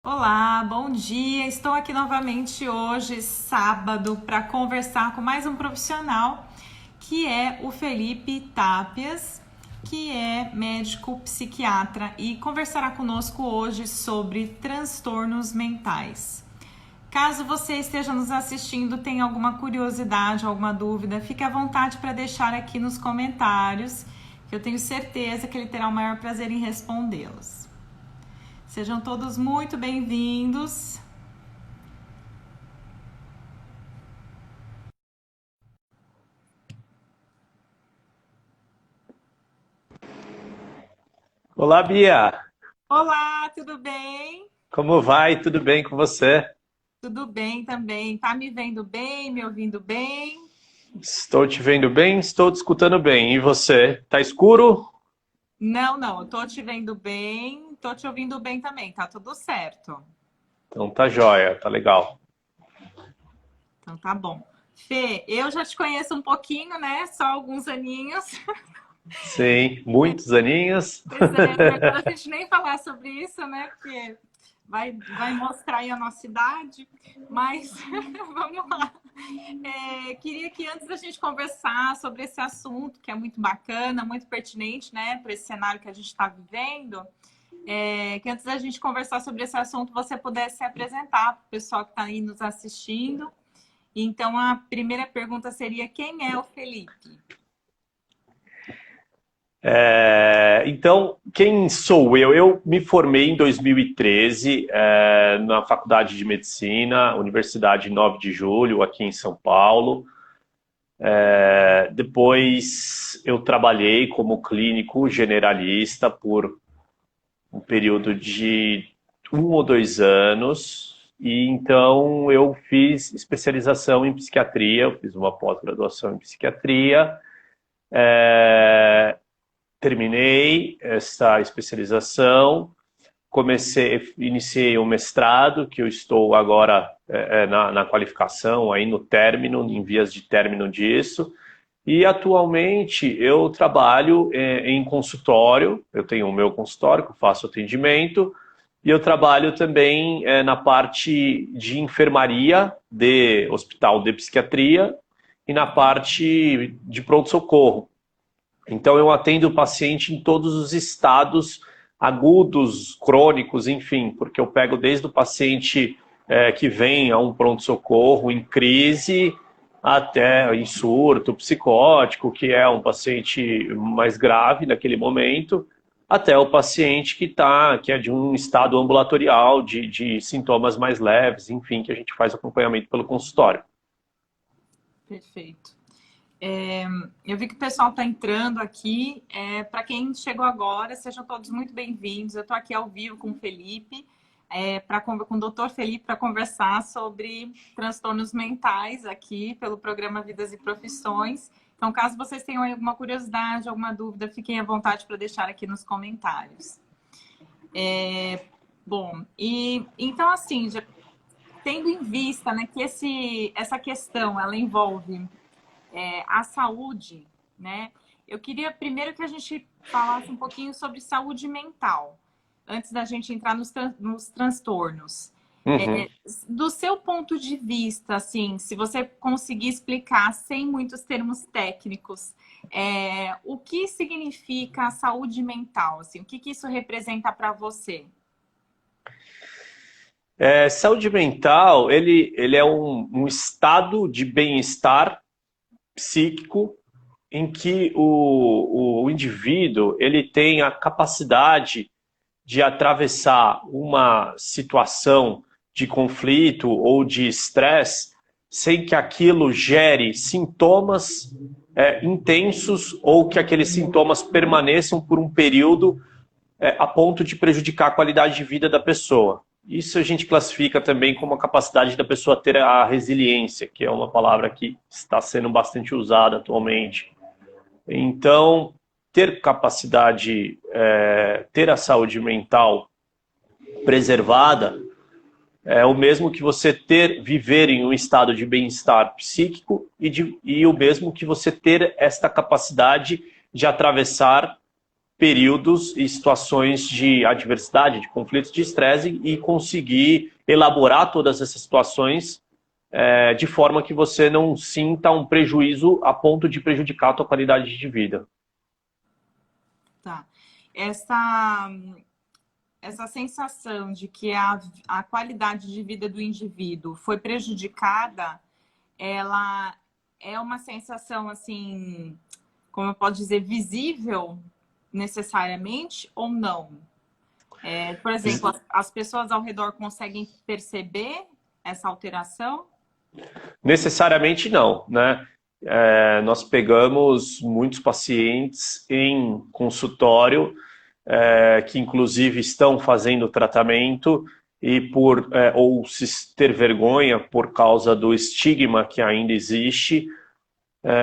Olá, bom dia. Estou aqui novamente hoje, sábado, para conversar com mais um profissional, que é o Felipe Tapias, que é médico psiquiatra e conversará conosco hoje sobre transtornos mentais. Caso você esteja nos assistindo, tenha alguma curiosidade, alguma dúvida, fique à vontade para deixar aqui nos comentários, que eu tenho certeza que ele terá o maior prazer em respondê-los. Sejam todos muito bem-vindos. Olá, Bia. Olá, tudo bem? Como vai? Tudo bem com você? Tudo bem também. Tá me vendo bem, me ouvindo bem? Estou te vendo bem, estou te escutando bem. E você? Tá escuro? Não, eu tô te vendo bem, tô te ouvindo bem também, tá tudo certo. Então tá jóia, tá legal. Então tá bom. Fê, eu já te conheço um pouquinho, né? Só alguns aninhos. Sim, muitos aninhos. Pois é, melhor a gente nem falar sobre isso, né? Porque vai mostrar aí a nossa idade. Mas vamos lá. Queria que antes da gente conversar sobre esse assunto, que é muito bacana, muito pertinente, né, para esse cenário que a gente está vivendo, que antes da gente conversar sobre esse assunto, você pudesse se apresentar para o pessoal que está aí nos assistindo. Então, a primeira pergunta seria: quem é o Felipe? Então, quem sou eu? Eu me formei em 2013 na Faculdade de Medicina, Universidade 9 de Julho, aqui em São Paulo. Depois eu trabalhei como clínico generalista por um período de 1 ou 2 anos, e então eu fiz especialização em psiquiatria, eu fiz uma pós-graduação em psiquiatria, terminei essa especialização, iniciei um mestrado, que eu estou agora na qualificação, aí no término, em vias de término disso, e atualmente eu trabalho em consultório, eu tenho o meu consultório, que eu faço atendimento, e eu trabalho também na parte de enfermaria de hospital de psiquiatria e na parte de pronto-socorro. Então eu atendo o paciente em todos os estados agudos, crônicos, enfim, porque eu pego desde o paciente que vem a um pronto-socorro em crise até em surto psicótico, que é um paciente mais grave naquele momento, até o paciente que é de um estado ambulatorial, de sintomas mais leves, enfim, que a gente faz acompanhamento pelo consultório. Perfeito. Eu vi que o pessoal está entrando aqui. Para quem chegou agora, sejam todos muito bem-vindos. Eu estou aqui ao vivo com o Felipe, com o doutor Felipe, para conversar sobre transtornos mentais aqui pelo programa Vidas e Profissões. Então, caso vocês tenham alguma curiosidade, alguma dúvida, fiquem à vontade para deixar aqui nos comentários. Bom, e então assim, tendo em vista, né, que essa questão ela envolve a saúde, né? Eu queria primeiro que a gente falasse um pouquinho sobre saúde mental, antes da gente entrar nos transtornos. Uhum. É, do seu ponto de vista, assim, se você conseguir explicar sem muitos termos técnicos, o que significa a saúde mental? Assim, o que isso representa para você? Saúde mental, ele é um estado de bem-estar psíquico em que o indivíduo ele tem a capacidade de atravessar uma situação de conflito ou de estresse sem que aquilo gere sintomas intensos ou que aqueles sintomas permaneçam por um período a ponto de prejudicar a qualidade de vida da pessoa. Isso a gente classifica também como a capacidade da pessoa ter a resiliência, que é uma palavra que está sendo bastante usada atualmente. Então, ter capacidade, ter a saúde mental preservada é o mesmo que você viver em um estado de bem-estar psíquico e o mesmo que você ter esta capacidade de atravessar períodos e situações de adversidade, de conflitos, de estresse e conseguir elaborar todas essas situações de forma que você não sinta um prejuízo a ponto de prejudicar a tua qualidade de vida. Tá. Essa sensação de que a qualidade de vida do indivíduo foi prejudicada, ela é uma sensação, assim, como eu posso dizer, visível necessariamente ou não? Por exemplo, as pessoas ao redor conseguem perceber essa alteração? Necessariamente não, né? Nós pegamos muitos pacientes em consultório que inclusive estão fazendo tratamento e ou se ter vergonha por causa do estigma que ainda existe,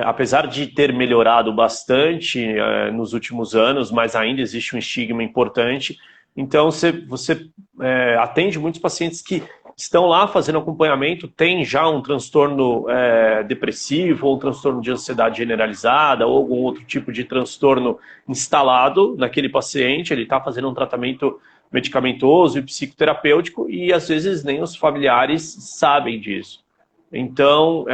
apesar de ter melhorado bastante nos últimos anos, mas ainda existe um estigma importante. Então você atende muitos pacientes que estão lá fazendo acompanhamento, tem já um transtorno depressivo, ou um transtorno de ansiedade generalizada, ou algum outro tipo de transtorno instalado naquele paciente, ele está fazendo um tratamento medicamentoso e psicoterapêutico, e às vezes nem os familiares sabem disso. Então,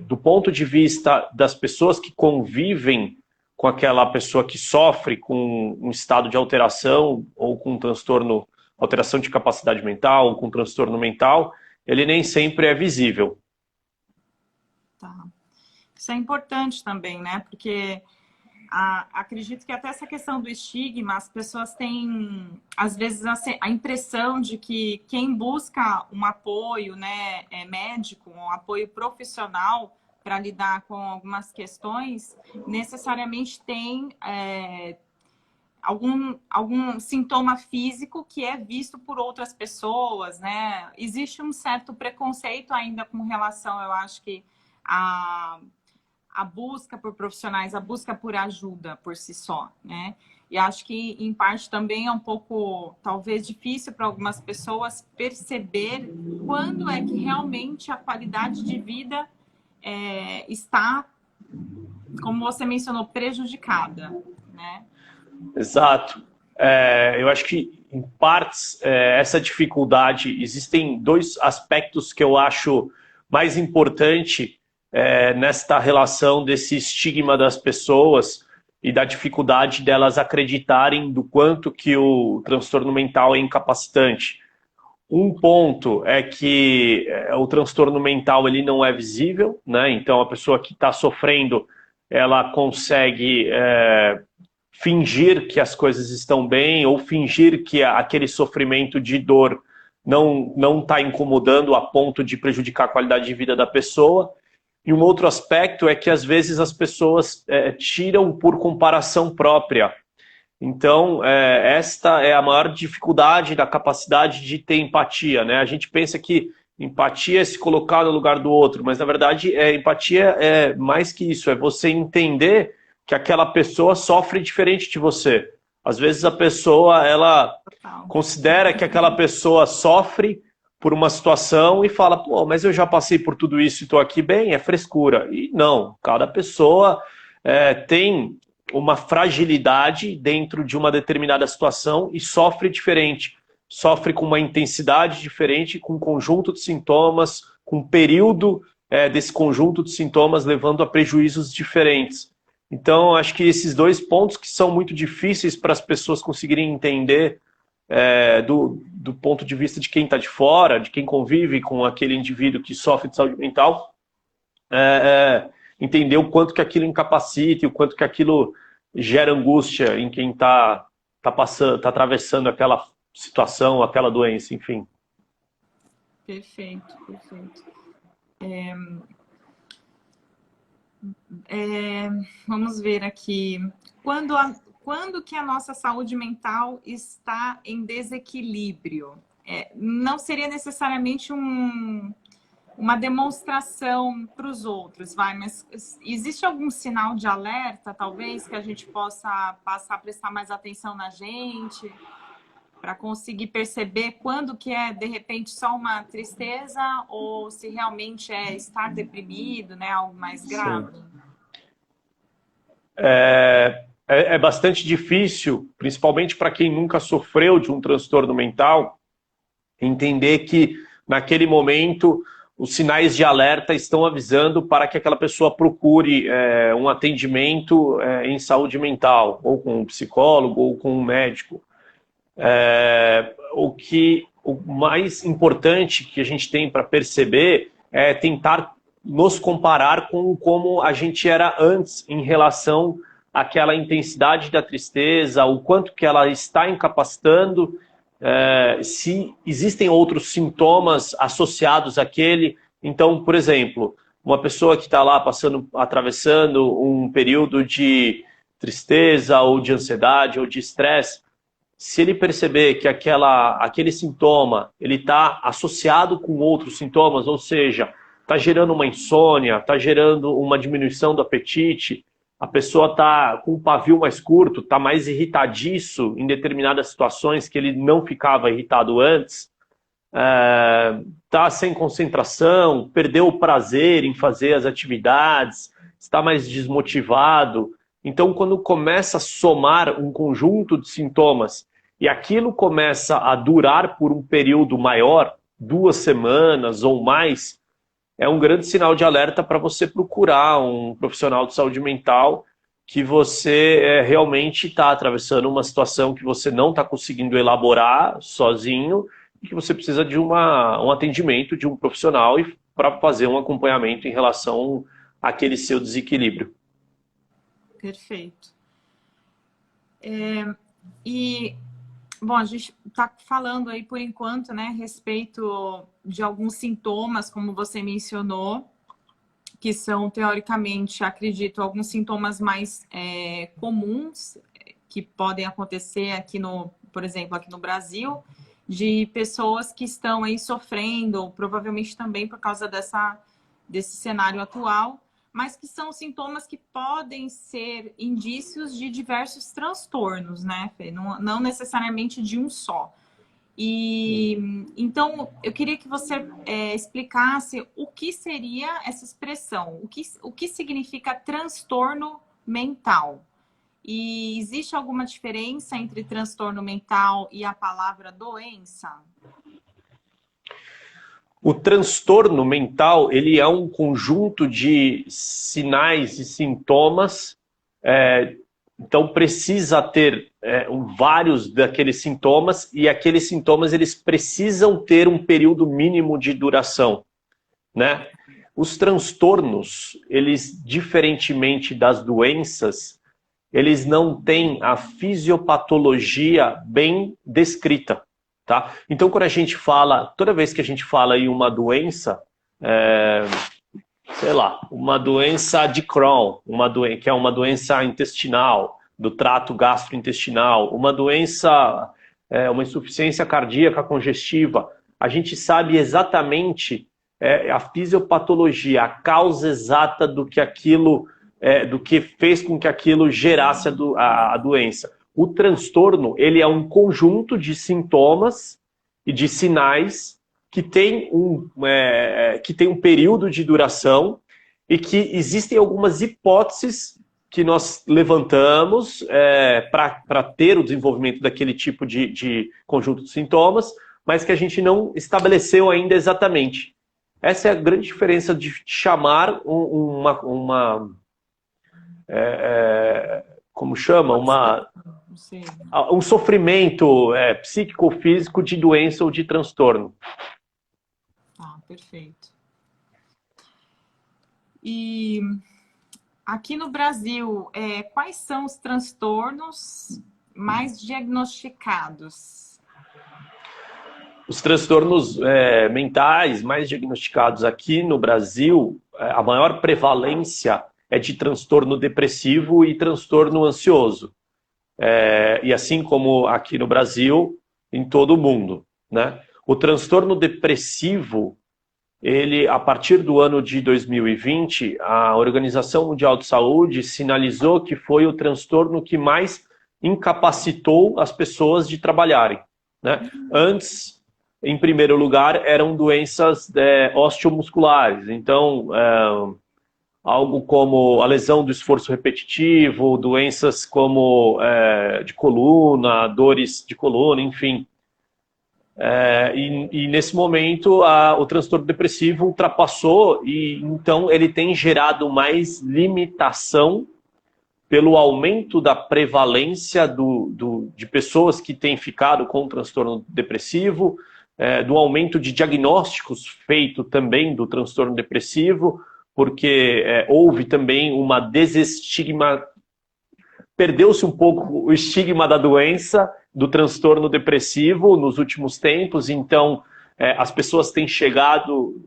do ponto de vista das pessoas que convivem com aquela pessoa que sofre com um estado de alteração ou com um transtorno, alteração de capacidade mental, ou com transtorno mental, ele nem sempre é visível. Tá. Isso é importante também, né? Porque acredito que até essa questão do estigma, as pessoas têm, às vezes, a impressão de que quem busca um apoio, né, médico, um apoio profissional para lidar com algumas questões, necessariamente tem algum sintoma físico que é visto por outras pessoas, né? Existe um certo preconceito ainda com relação, eu acho que a busca por profissionais, a busca por ajuda por si só, né? E acho que, em parte, também é um pouco, talvez, difícil para algumas pessoas perceber quando é que realmente a qualidade de vida está, como você mencionou, prejudicada, né? Exato. Eu acho que, em partes, essa dificuldade, existem dois aspectos que eu acho mais importante nesta relação desse estigma das pessoas e da dificuldade delas acreditarem do quanto que o transtorno mental é incapacitante. Um ponto é que o transtorno mental ele não é visível, né? Então a pessoa que está sofrendo, ela consegue fingir que as coisas estão bem ou fingir que aquele sofrimento de dor não está incomodando a ponto de prejudicar a qualidade de vida da pessoa. E um outro aspecto é que, às vezes, as pessoas tiram por comparação própria. Então, esta é a maior dificuldade da capacidade de ter empatia, né? A gente pensa que empatia é se colocar no lugar do outro, mas, na verdade, empatia é mais que isso. É você entender que aquela pessoa sofre diferente de você. Às vezes, a pessoa ela considera que aquela pessoa sofre por uma situação e fala, pô, mas eu já passei por tudo isso e estou aqui bem, é frescura. E não, cada pessoa tem uma fragilidade dentro de uma determinada situação e sofre diferente. Sofre com uma intensidade diferente, com um conjunto de sintomas, com um período desse conjunto de sintomas levando a prejuízos diferentes. Então, acho que esses dois pontos que são muito difíceis para as pessoas conseguirem entender do ponto de vista de quem está de fora, de quem convive com aquele indivíduo que sofre de saúde mental, entender o quanto que aquilo incapacita e o quanto que aquilo gera angústia em quem está atravessando aquela situação, aquela doença, enfim. Perfeito, perfeito. Vamos ver aqui. Quando que a nossa saúde mental está em desequilíbrio? Não seria necessariamente uma demonstração para os outros, mas existe algum sinal de alerta, talvez, que a gente possa passar a prestar mais atenção na gente, para conseguir perceber quando que é, de repente, só uma tristeza ou se realmente é estar deprimido, né, algo mais grave? é bastante difícil, principalmente para quem nunca sofreu de um transtorno mental, entender que naquele momento os sinais de alerta estão avisando para que aquela pessoa procure um atendimento em saúde mental, ou com um psicólogo, ou com um médico. O mais importante que a gente tem para perceber é tentar nos comparar com como a gente era antes em relação àquela intensidade da tristeza, o quanto que ela está incapacitando, se existem outros sintomas associados àquele. Então, por exemplo, uma pessoa que está lá atravessando um período de tristeza ou de ansiedade ou de estresse, se ele perceber que aquele sintoma ele está associado com outros sintomas, ou seja, está gerando uma insônia, está gerando uma diminuição do apetite, a pessoa está com o pavio mais curto, está mais irritadiço em determinadas situações que ele não ficava irritado antes, está sem concentração, perdeu o prazer em fazer as atividades, está mais desmotivado. Então, quando começa a somar um conjunto de sintomas e aquilo começa a durar por um período maior, 2 semanas ou mais, é um grande sinal de alerta para você procurar um profissional de saúde mental, que você realmente está atravessando uma situação que você não está conseguindo elaborar sozinho e que você precisa de um atendimento de um profissional para fazer um acompanhamento em relação àquele seu desequilíbrio. Perfeito. Bom, a gente está falando aí por enquanto, né, a respeito de alguns sintomas, como você mencionou, que são, teoricamente, acredito, alguns sintomas mais comuns que podem acontecer aqui por exemplo, aqui no Brasil, de pessoas que estão aí sofrendo, provavelmente também por causa desse cenário atual, mas que são sintomas que podem ser indícios de diversos transtornos, né, Fê? Não necessariamente de um só. Então, eu queria que você explicasse o que seria essa expressão, o que significa transtorno mental. E existe alguma diferença entre transtorno mental e a palavra doença? O transtorno mental, ele é um conjunto de sinais e sintomas, então precisa ter vários daqueles sintomas, e aqueles sintomas eles precisam ter um período mínimo de duração, né? Os transtornos, eles, diferentemente das doenças, eles não têm a fisiopatologia bem descrita. Tá? Então, quando a gente fala, toda vez que a gente fala em uma doença, sei lá, uma doença de Crohn, que é uma doença intestinal, do trato gastrointestinal, uma doença, uma insuficiência cardíaca congestiva, a gente sabe exatamente a fisiopatologia, a causa exata do que fez com que aquilo gerasse a doença. O transtorno, ele é um conjunto de sintomas e de sinais que tem um período de duração e que existem algumas hipóteses que nós levantamos para ter o desenvolvimento daquele tipo de conjunto de sintomas, mas que a gente não estabeleceu ainda exatamente. Essa é a grande diferença de chamar como chama? Um sofrimento psíquico ou físico de doença ou de transtorno. Ah, perfeito. E aqui no Brasil, quais são os transtornos mais diagnosticados? Os transtornos mentais mais diagnosticados aqui no Brasil, a maior prevalência é de transtorno depressivo e transtorno ansioso. E assim como aqui no Brasil, em todo o mundo, né? O transtorno depressivo, ele, a partir do ano de 2020, a Organização Mundial de Saúde sinalizou que foi o transtorno que mais incapacitou as pessoas de trabalharem, né? Antes, em primeiro lugar, eram doenças osteomusculares. Então, algo como a lesão do esforço repetitivo, doenças como de coluna, dores de coluna, enfim. E nesse momento o transtorno depressivo ultrapassou e então ele tem gerado mais limitação pelo aumento da prevalência de pessoas que têm ficado com transtorno depressivo, do aumento de diagnósticos feito também do transtorno depressivo, porque houve também uma desestigma, perdeu-se um pouco o estigma da doença, do transtorno depressivo nos últimos tempos, então as pessoas têm chegado,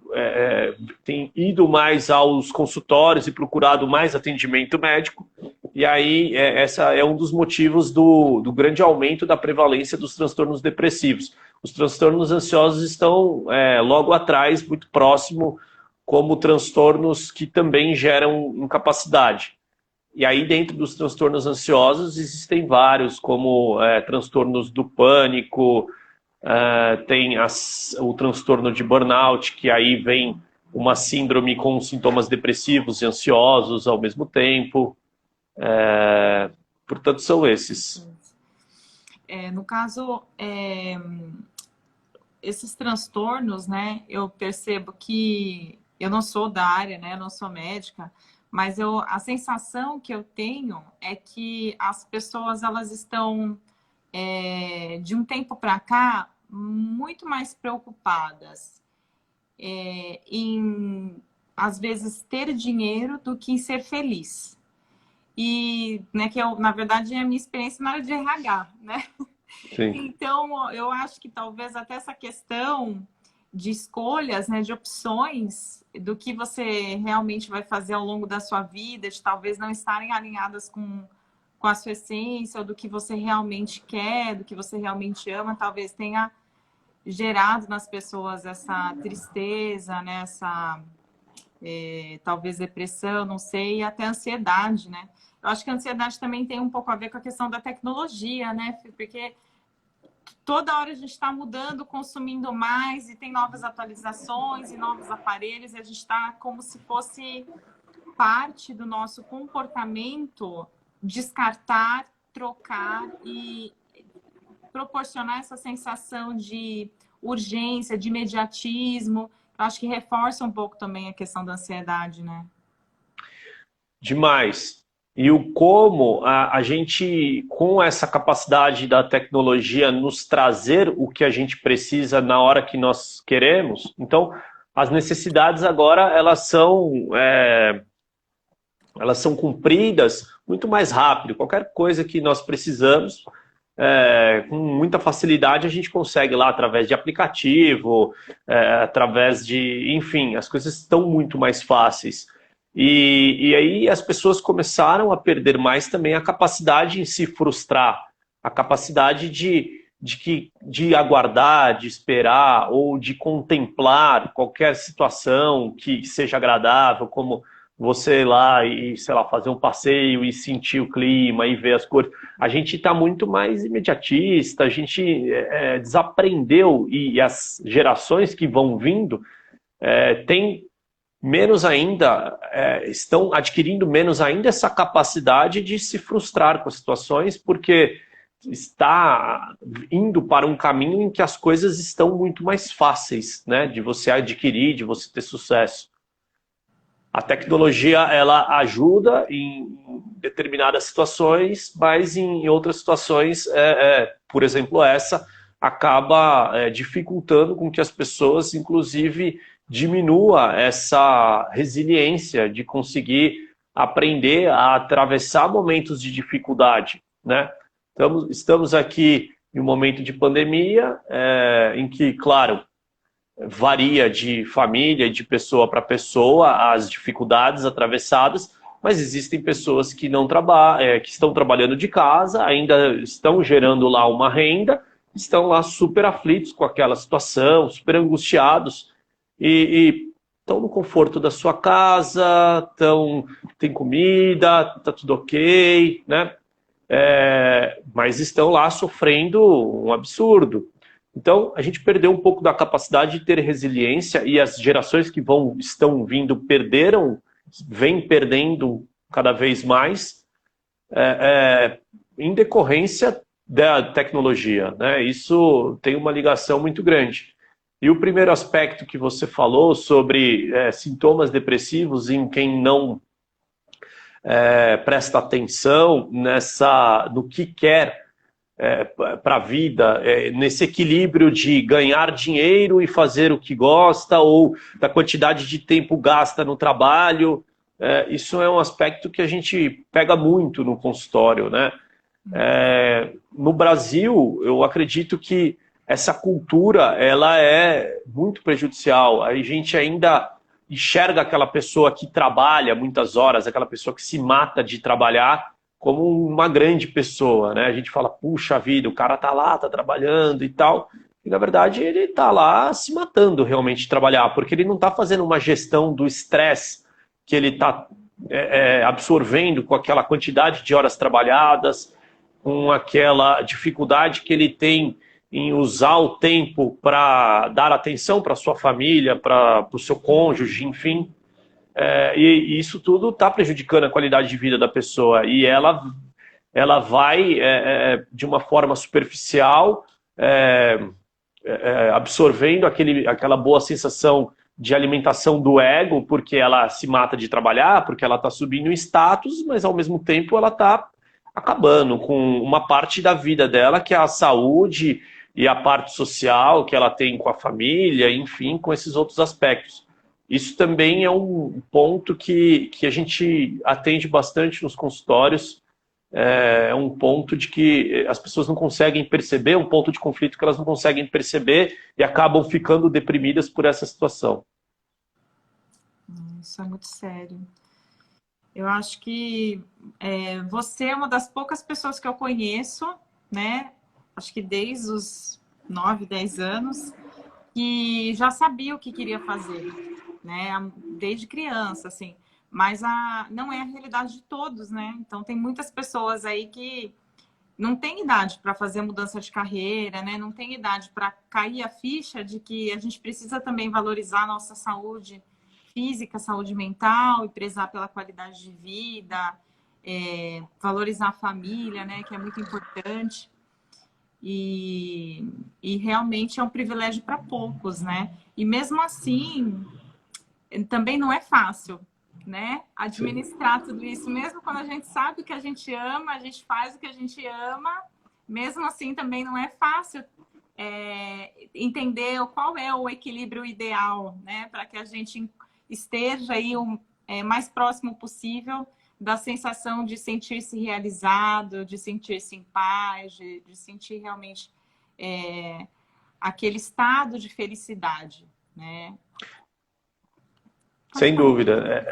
têm ido mais aos consultórios e procurado mais atendimento médico, e aí essa é um dos motivos do grande aumento da prevalência dos transtornos depressivos. Os transtornos ansiosos estão logo atrás, muito próximo, como transtornos que também geram incapacidade. E aí, dentro dos transtornos ansiosos, existem vários, como transtornos do pânico, tem o transtorno de burnout, que aí vem uma síndrome com sintomas depressivos e ansiosos ao mesmo tempo. Portanto, são esses. No caso, esses transtornos, né, eu percebo que eu não sou da área, né, eu não sou médica, mas a sensação que eu tenho é que as pessoas elas estão, de um tempo para cá, muito mais preocupadas em, às vezes, ter dinheiro do que em ser feliz. E, né, que na verdade, é a minha experiência na área de RH, né? Sim. Então, eu acho que talvez até essa questão de escolhas, né, de opções do que você realmente vai fazer ao longo da sua vida, de talvez não estarem alinhadas com a sua essência, ou do que você realmente quer, do que você realmente ama, talvez tenha gerado nas pessoas essa tristeza, né, essa talvez depressão, não sei, e até ansiedade, né? Eu acho que a ansiedade também tem um pouco a ver com a questão da tecnologia, né? Porque toda hora a gente está mudando, consumindo mais, e tem novas atualizações e novos aparelhos, e a gente está como se fosse parte do nosso comportamento descartar, trocar e proporcionar essa sensação de urgência, de imediatismo. Eu acho que reforça um pouco também a questão da ansiedade, né? Demais. E o como a gente, com essa capacidade da tecnologia, nos trazer o que a gente precisa na hora que nós queremos. Então, as necessidades agora, elas são cumpridas muito mais rápido. Qualquer coisa que nós precisamos, com muita facilidade, a gente consegue lá através de aplicativo, através de... Enfim, as coisas estão muito mais fáceis. E aí as pessoas começaram a perder mais também a capacidade em se frustrar, a capacidade de aguardar, de esperar ou de contemplar qualquer situação que seja agradável, como você ir lá e, sei lá, fazer um passeio e sentir o clima e ver as cores. A gente está muito mais imediatista, a gente desaprendeu e as gerações que vão vindo têm menos ainda, estão adquirindo menos ainda essa capacidade de se frustrar com as situações, porque está indo para um caminho em que as coisas estão muito mais fáceis, né, de você adquirir, de você ter sucesso. A tecnologia, ela ajuda em determinadas situações, mas em outras situações, por exemplo, essa acaba dificultando com que as pessoas, inclusive, diminua essa resiliência de conseguir aprender a atravessar momentos de dificuldade, né? Estamos aqui em um momento de pandemia, em que, claro, varia de família, de pessoa para pessoa, as dificuldades atravessadas, mas existem pessoas que não trabalham, que estão trabalhando de casa, ainda estão gerando lá uma renda, estão lá super aflitos com aquela situação, super angustiados, e estão no conforto da sua casa, tem comida, está tudo ok, né? Mas estão lá sofrendo um absurdo. Então, a gente perdeu um pouco da capacidade de ter resiliência, e as gerações que estão vindo perderam vem perdendo cada vez mais em decorrência da tecnologia, né? Isso tem uma ligação muito grande. E o primeiro aspecto que você falou sobre sintomas depressivos em quem não presta atenção no que quer para a vida, nesse equilíbrio de ganhar dinheiro e fazer o que gosta, ou da quantidade de tempo gasta no trabalho. Isso é um aspecto que a gente pega muito no consultório, né? No Brasil, eu acredito que essa cultura ela é muito prejudicial. A gente ainda enxerga aquela pessoa que trabalha muitas horas, aquela pessoa que se mata de trabalhar, como uma grande pessoa, né? A gente fala, puxa vida, o cara tá lá, tá trabalhando e tal. E na verdade ele tá lá se matando realmente de trabalhar, porque ele não tá fazendo uma gestão do estresse que ele tá absorvendo com aquela quantidade de horas trabalhadas, com aquela dificuldade que ele tem em usar o tempo para dar atenção para sua família, para o seu cônjuge, enfim. E isso tudo está prejudicando a qualidade de vida da pessoa. E ela vai, de uma forma superficial, absorvendo aquela boa sensação de alimentação do ego, porque ela se mata de trabalhar, porque ela está subindo em status, mas ao mesmo tempo ela está acabando com uma parte da vida dela, que é a saúde e a parte social que ela tem com a família, enfim, com esses outros aspectos. Isso também é um ponto que a gente atende bastante nos consultórios, é um ponto de que as pessoas não conseguem perceber, um ponto de conflito que elas não conseguem perceber e acabam ficando deprimidas por essa situação. Isso é muito sério. Eu acho que você é uma das poucas pessoas que eu conheço, né? Acho que desde os 9, 10 anos, que já sabia o que queria fazer, né? Desde criança, assim. Mas não é a realidade de todos, né? Então, tem muitas pessoas aí que não tem idade para fazer mudança de carreira, né? Não tem idade para cair a ficha de que a gente precisa também valorizar a nossa saúde física, saúde mental e prezar pela qualidade de vida, valorizar a família, né? Que é muito importante. E realmente é um privilégio para poucos, né? E mesmo assim, também não é fácil, né? Administrar tudo isso, mesmo quando a gente sabe o que a gente ama, a gente faz o que a gente ama, mesmo assim também não é fácil entender qual é o equilíbrio ideal, né? Para que a gente esteja aí o mais próximo possível da sensação de sentir-se realizado, de sentir-se em paz, de sentir realmente aquele estado de felicidade, né? Sem dúvida.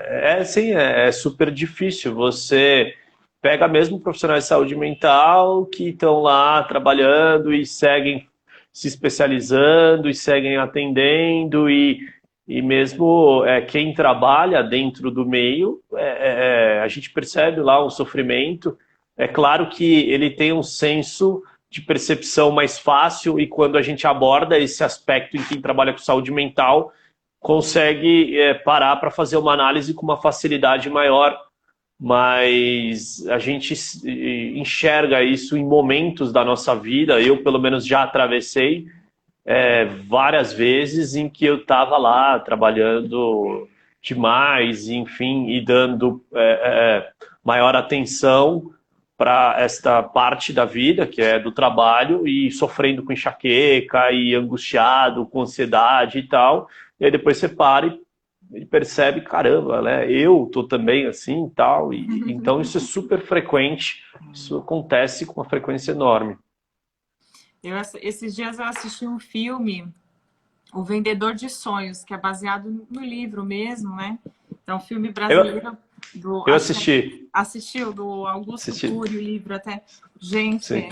Sim, é super difícil. Você pega mesmo profissionais de saúde mental que estão lá trabalhando e seguem se especializando e seguem atendendo e mesmo quem trabalha dentro do meio, a gente percebe lá um sofrimento. É claro que ele tem um senso de percepção mais fácil e quando a gente aborda esse aspecto em quem trabalha com saúde mental, consegue parar para fazer uma análise com uma facilidade maior, mas a gente enxerga isso em momentos da nossa vida. Eu, pelo menos, já atravessei várias vezes em que eu estava lá trabalhando demais, enfim, e dando maior atenção para esta parte da vida, que é do trabalho, e sofrendo com enxaqueca, e angustiado, com ansiedade e tal. E aí depois você para e percebe, caramba, né? Eu tô também assim e tal. Então isso é super frequente, isso acontece com uma frequência enorme. Esses dias eu assisti um filme, O Vendedor de Sonhos, que é baseado no livro mesmo, né? É um filme brasileiro. Eu assisti. Assistiu? Do Augusto Cury, o livro até. Gente,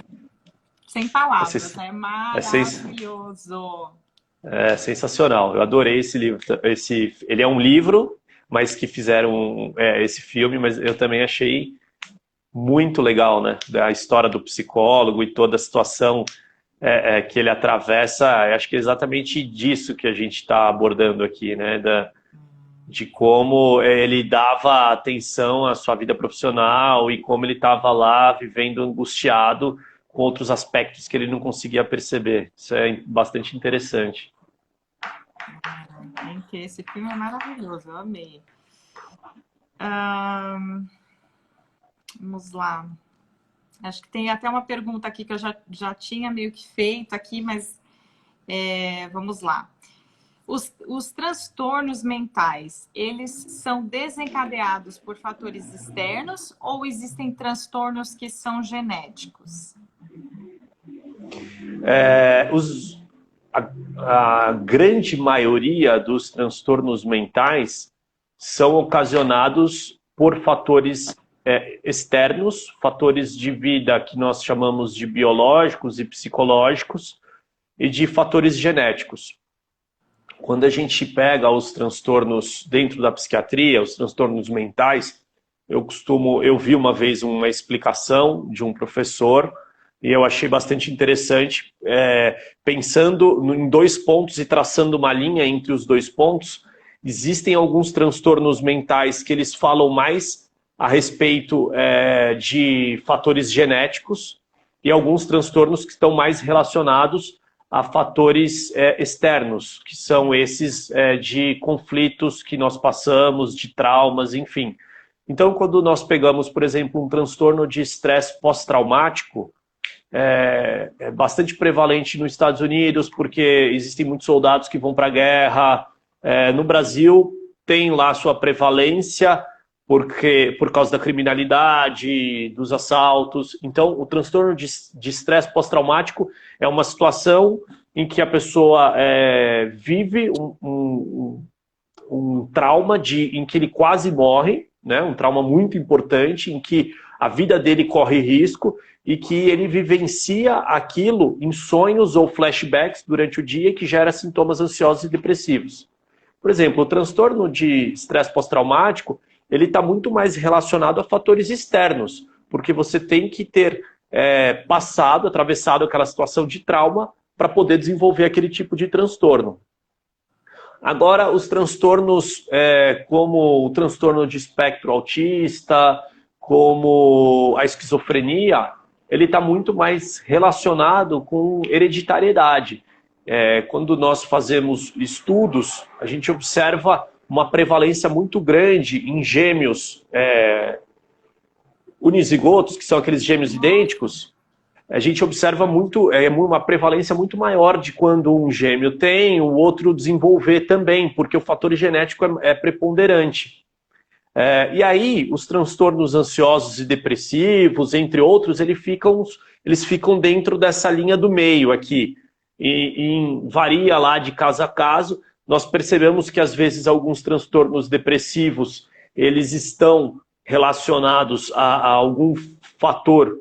sem palavras, é maravilhoso. É sensacional, eu adorei esse livro. Ele é um livro, mas que fizeram esse filme, mas eu também achei muito legal, né? A história do psicólogo e toda a situação que ele atravessa. Acho que é exatamente disso que a gente está abordando aqui, né? de como ele dava atenção à sua vida profissional e como ele estava lá vivendo angustiado com outros aspectos que ele não conseguia perceber. Isso é bastante interessante. Esse filme é maravilhoso, eu amei. Vamos lá. Acho que tem até uma pergunta aqui que eu já tinha meio que feito aqui, mas vamos lá. Os transtornos mentais, eles são desencadeados por fatores externos ou existem transtornos que são genéticos? A grande maioria dos transtornos mentais são ocasionados por fatores externos, fatores de vida que nós chamamos de biológicos e psicológicos, e de fatores genéticos. Quando a gente pega os transtornos dentro da psiquiatria, os transtornos mentais, eu vi uma vez uma explicação de um professor e eu achei bastante interessante, pensando em 2 pontos e traçando uma linha entre os 2 pontos. Existem alguns transtornos mentais que eles falam mais a respeito de fatores genéticos e alguns transtornos que estão mais relacionados a fatores externos, que são esses de conflitos que nós passamos, de traumas, enfim. Então, quando nós pegamos, por exemplo, um transtorno de estresse pós-traumático, é bastante prevalente nos Estados Unidos, porque existem muitos soldados que vão para a guerra. No Brasil, tem lá sua prevalência, por causa da criminalidade, dos assaltos. Então, o transtorno de estresse pós-traumático é uma situação em que a pessoa vive um trauma em que ele quase morre, né? Um trauma muito importante, em que a vida dele corre risco e que ele vivencia aquilo em sonhos ou flashbacks durante o dia, que gera sintomas ansiosos e depressivos. Por exemplo, o transtorno de estresse pós-traumático, ele está muito mais relacionado a fatores externos, porque você tem que ter atravessado aquela situação de trauma para poder desenvolver aquele tipo de transtorno. Agora, os transtornos como o transtorno de espectro autista, como a esquizofrenia, ele está muito mais relacionado com hereditariedade. Quando nós fazemos estudos, a gente observa uma prevalência muito grande em gêmeos unizigotos, que são aqueles gêmeos idênticos. A gente observa uma prevalência muito maior de quando um gêmeo tem, o outro desenvolver também, porque o fator genético é preponderante. E aí, os transtornos ansiosos e depressivos, entre outros, eles ficam dentro dessa linha do meio aqui. E varia lá de caso a caso. Nós percebemos que, às vezes, alguns transtornos depressivos, eles estão relacionados a algum fator.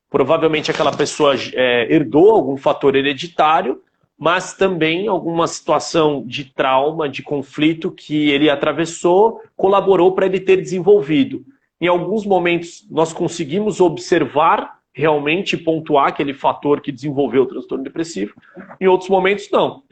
Provavelmente aquela pessoa herdou algum fator hereditário, mas também alguma situação de trauma, de conflito que ele atravessou, colaborou para ele ter desenvolvido. Em alguns momentos, nós conseguimos observar, realmente pontuar aquele fator que desenvolveu o transtorno depressivo. Em outros momentos, não.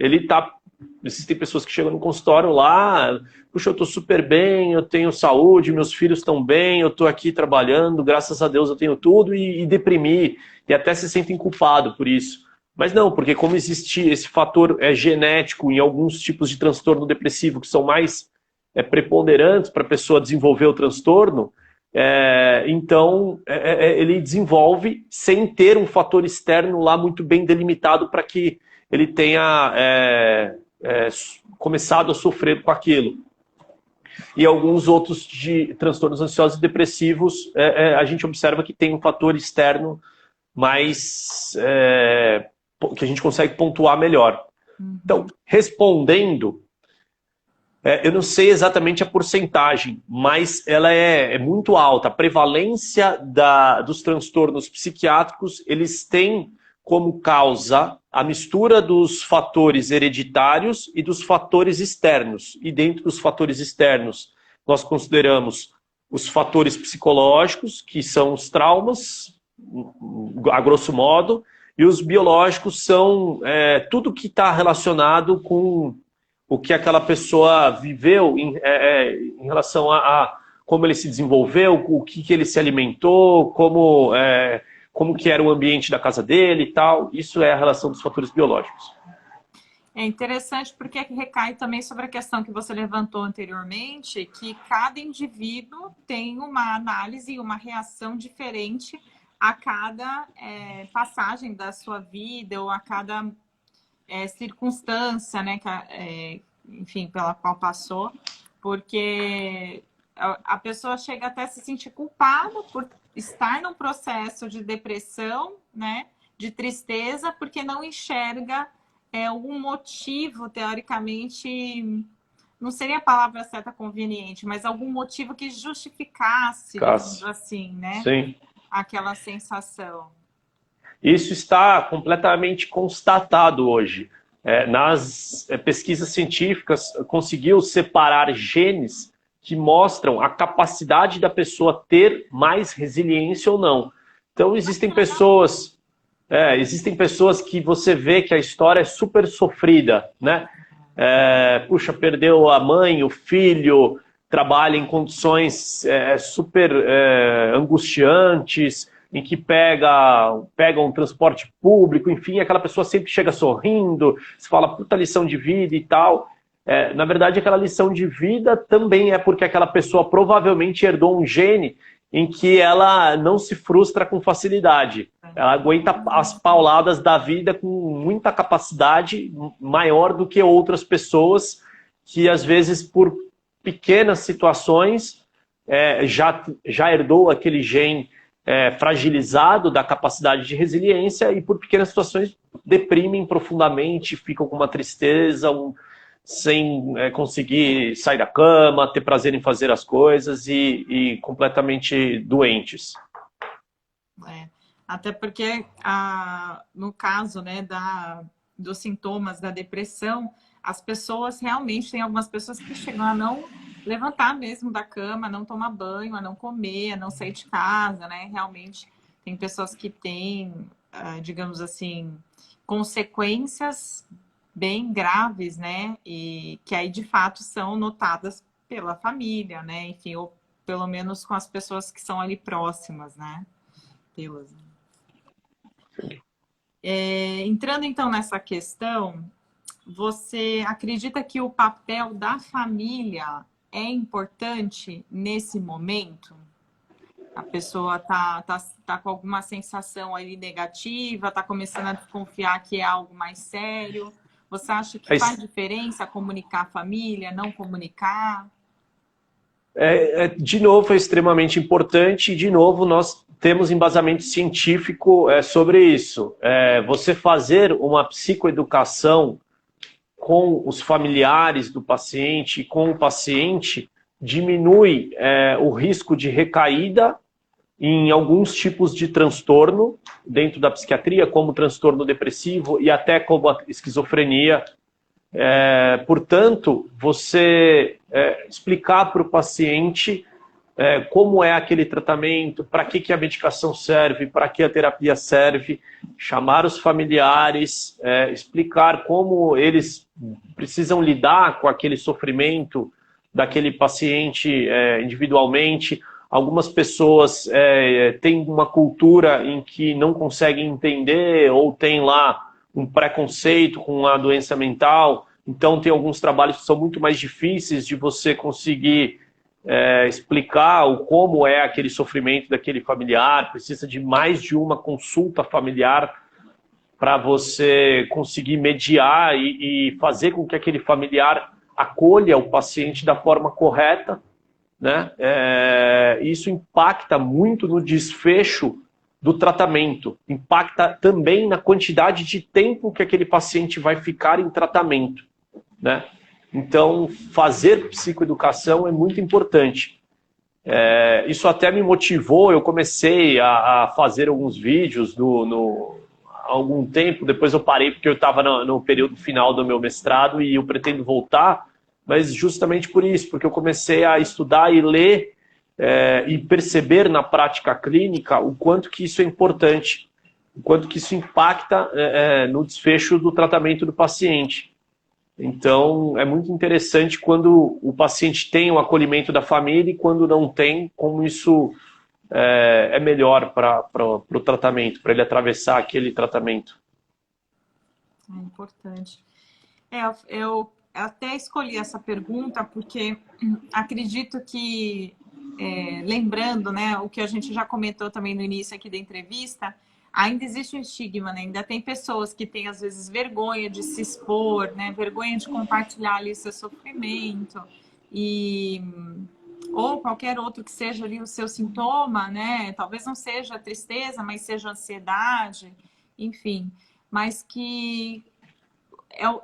Existem pessoas que chegam no consultório lá, puxa, eu estou super bem, eu tenho saúde, meus filhos estão bem, eu estou aqui trabalhando, graças a Deus eu tenho tudo, e deprimir, e até se sentem culpados por isso. Mas não, porque como existe esse fator genético em alguns tipos de transtorno depressivo que são mais preponderantes para a pessoa desenvolver o transtorno, então ele desenvolve sem ter um fator externo lá muito bem delimitado para que ele tenha começado a sofrer com aquilo. E alguns outros de transtornos ansiosos e depressivos, a gente observa que tem um fator externo mais que a gente consegue pontuar melhor. Então, respondendo, eu não sei exatamente a porcentagem, mas ela é muito alta. A prevalência dos transtornos psiquiátricos, eles têm como causa a mistura dos fatores hereditários e dos fatores externos. E dentro dos fatores externos, nós consideramos os fatores psicológicos, que são os traumas, a grosso modo, e os biológicos são tudo que está relacionado com o que aquela pessoa viveu em relação a como ele se desenvolveu, o que ele se alimentou, como que era o ambiente da casa dele e tal. Isso é a relação dos fatores biológicos. É interessante porque recai também sobre a questão que você levantou anteriormente, que cada indivíduo tem uma análise e uma reação diferente a cada passagem da sua vida ou a cada circunstância, né, enfim, pela qual passou, porque a pessoa chega até a se sentir culpada por estar num processo de depressão, né, de tristeza, porque não enxerga algum motivo, teoricamente, não seria a palavra certa conveniente, mas algum motivo que justificasse, digamos assim, né? Sim. Aquela sensação. Isso está completamente constatado hoje. Nas pesquisas científicas, conseguiu separar genes que mostram a capacidade da pessoa ter mais resiliência ou não. Então, existem pessoas que você vê que a história é super sofrida, né? Puxa, perdeu a mãe, o filho, trabalha em condições super angustiantes, em que pega um transporte público, enfim, aquela pessoa sempre chega sorrindo, se fala puta lição de vida e tal. Na verdade, aquela lição de vida também é porque aquela pessoa provavelmente herdou um gene em que ela não se frustra com facilidade. Ela aguenta as pauladas da vida com muita capacidade, maior do que outras pessoas que, às vezes, por pequenas situações, já herdou aquele gene fragilizado da capacidade de resiliência e, por pequenas situações, deprimem profundamente, ficam com uma tristeza, sem conseguir sair da cama, ter prazer em fazer as coisas e completamente doentes. Até porque, no caso, né, dos sintomas da depressão, as pessoas realmente, tem algumas pessoas que chegam a não levantar mesmo da cama, a não tomar banho, a não comer, a não sair de casa, né? Realmente tem pessoas que têm, digamos assim, consequências bem graves, né? E que aí, de fato, são notadas pela família, né? Enfim, ou pelo menos com as pessoas que são ali próximas, né? Entrando, então, nessa questão, você acredita que o papel da família é importante nesse momento? A pessoa tá com alguma sensação ali negativa, tá começando a desconfiar que é algo mais sério. Você acha que faz diferença comunicar a família, não comunicar? De novo, é extremamente importante e, de novo, nós temos embasamento científico sobre isso. Você fazer uma psicoeducação com os familiares do paciente, com o paciente, diminui o risco de recaída em alguns tipos de transtorno dentro da psiquiatria, como transtorno depressivo e até como a esquizofrenia. Portanto, você explicar para o paciente como é aquele tratamento, para que a medicação serve, para que a terapia serve, chamar os familiares, explicar como eles precisam lidar com aquele sofrimento daquele paciente individualmente. Algumas pessoas têm uma cultura em que não conseguem entender ou tem lá um preconceito com a doença mental. Então, tem alguns trabalhos que são muito mais difíceis de você conseguir explicar como é aquele sofrimento daquele familiar. Precisa de mais de uma consulta familiar para você conseguir mediar e fazer com que aquele familiar acolha o paciente da forma correta, né? Isso impacta muito no desfecho do tratamento, impacta também na quantidade de tempo que aquele paciente vai ficar em tratamento, né? Então, fazer psicoeducação é muito importante. Isso até me motivou, eu comecei a fazer alguns vídeos há algum tempo, depois eu parei porque eu estava no período final do meu mestrado e eu pretendo voltar, mas justamente por isso, porque eu comecei a estudar e ler e perceber na prática clínica o quanto que isso é importante, o quanto que isso impacta no desfecho do tratamento do paciente. Então, é muito interessante quando o paciente tem o acolhimento da família e quando não tem, como isso é melhor para o tratamento, para ele atravessar aquele tratamento. É importante. Eu até escolhi essa pergunta porque acredito que, lembrando, né, o que a gente já comentou também no início aqui da entrevista, ainda existe um estigma, né? Ainda tem pessoas que têm, às vezes, vergonha de se expor, né? Vergonha de compartilhar ali seu sofrimento e ou qualquer outro que seja ali o seu sintoma, né? Talvez não seja tristeza, mas seja ansiedade, enfim, mas que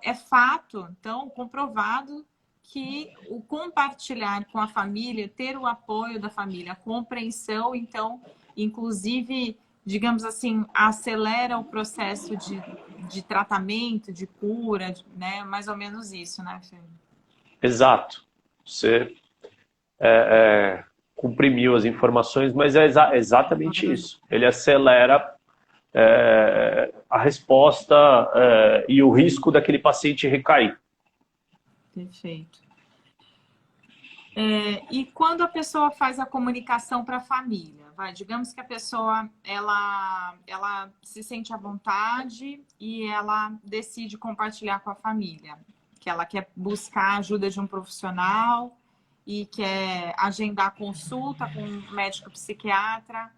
é fato, então, comprovado que o compartilhar com a família, ter o apoio da família, a compreensão, então, inclusive, digamos assim, acelera o processo de tratamento, de cura, né? Mais ou menos isso, né, Fê? Exato. Você comprimiu as informações, mas é exatamente isso. Ele acelera a resposta e o risco daquele paciente recair. Perfeito. E quando a pessoa faz a comunicação para a família, digamos que a pessoa ela se sente à vontade e ela decide compartilhar com a família, que ela quer buscar a ajuda de um profissional e quer agendar consulta com um médico psiquiatra.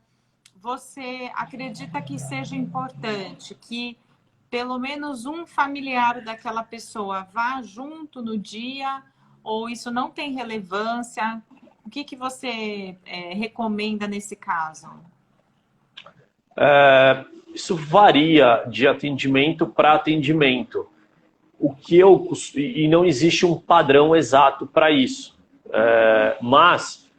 Você acredita que seja importante que pelo menos um familiar daquela pessoa vá junto no dia, ou isso não tem relevância? O que você recomenda nesse caso? Isso varia de atendimento para atendimento. E não existe um padrão exato para isso. Mas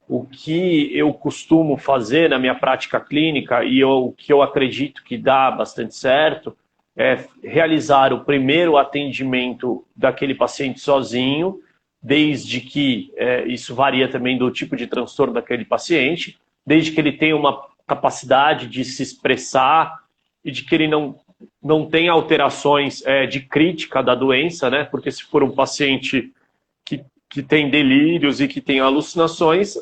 o que eu costumo fazer na minha prática clínica e o que eu acredito que dá bastante certo é realizar o primeiro atendimento daquele paciente sozinho, desde que isso varia também do tipo de transtorno daquele paciente, desde que ele tenha uma capacidade de se expressar e de que ele não tenha alterações de crítica da doença, né? Porque se for um paciente que tem delírios e que tem alucinações,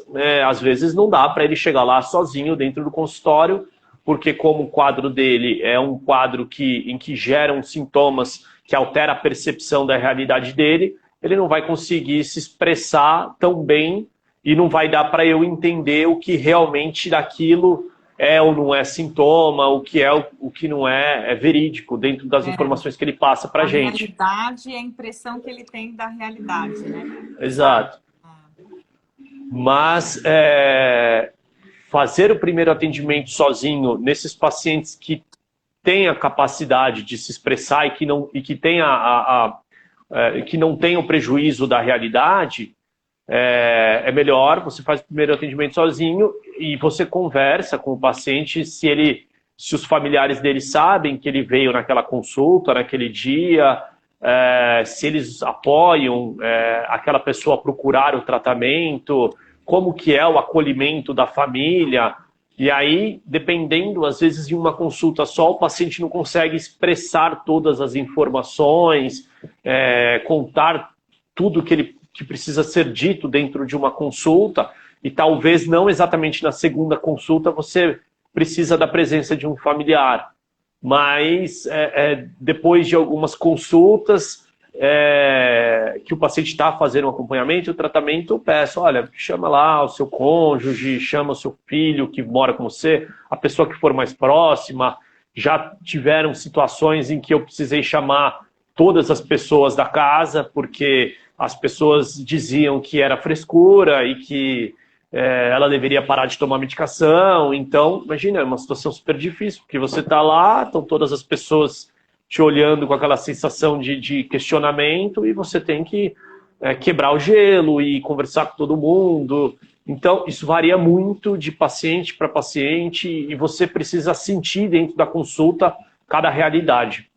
às vezes não dá para ele chegar lá sozinho dentro do consultório, porque como o quadro dele é um quadro em que geram sintomas que altera a percepção da realidade dele, ele não vai conseguir se expressar tão bem e não vai dar para eu entender o que realmente daquilo é ou não é sintoma, o que é o que não é verídico dentro das informações que ele passa para a gente. A realidade é a impressão que ele tem da realidade, né? Exato. Mas fazer o primeiro atendimento sozinho nesses pacientes que têm a capacidade de se expressar e que não tenham prejuízo da realidade, é melhor. Você faz o primeiro atendimento sozinho e você conversa com o paciente se os familiares dele sabem que ele veio naquela consulta, naquele dia, se eles apoiam aquela pessoa a procurar o tratamento, como que é o acolhimento da família. E aí, dependendo, às vezes em uma consulta só, o paciente não consegue expressar todas as informações, contar tudo que precisa ser dito dentro de uma consulta, e talvez não exatamente na segunda consulta você precisa da presença de um familiar. Mas depois de algumas consultas que o paciente está fazendo um acompanhamento, o tratamento, eu peço, olha, chama lá o seu cônjuge, chama o seu filho que mora com você, a pessoa que for mais próxima. Já tiveram situações em que eu precisei chamar todas as pessoas da casa, porque as pessoas diziam que era frescura e que ela deveria parar de tomar medicação. Então, imagina, é uma situação super difícil, porque você está lá, estão todas as pessoas te olhando com aquela sensação de questionamento e você tem que quebrar o gelo e conversar com todo mundo. Então, isso varia muito de paciente para paciente e você precisa sentir dentro da consulta cada realidade.